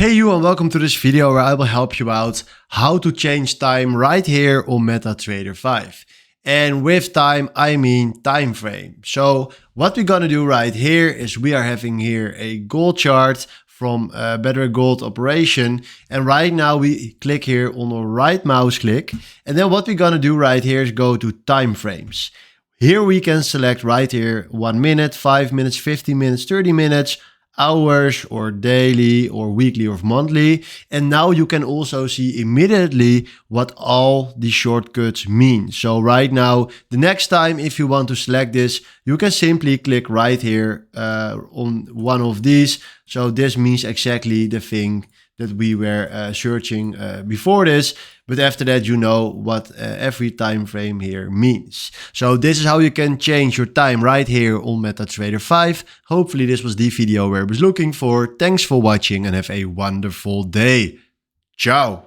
Hey you, and welcome to this video where I will help you out how to change time right here on MetaTrader 5. And with time, I mean time frame. So what we're gonna do right here is we are having here a gold chart from Better Gold operation. And right now we click here on the right mouse click. And then what we're gonna do right here is go to time frames. Here we can select right here 1 minute, 5 minutes, 15 minutes, 30 minutes, hours or daily or weekly or monthly. And now you can also see immediately what all the shortcuts mean. So right now, the next time if you want to select this, you can simply click right here on one of these. So this means exactly the thing that we were searching before this, but after that you know what every time frame here means. So this is how you can change your time right here on MetaTrader 5. Hopefully this was the video where I was looking for. Thanks for watching and have a wonderful day. Ciao.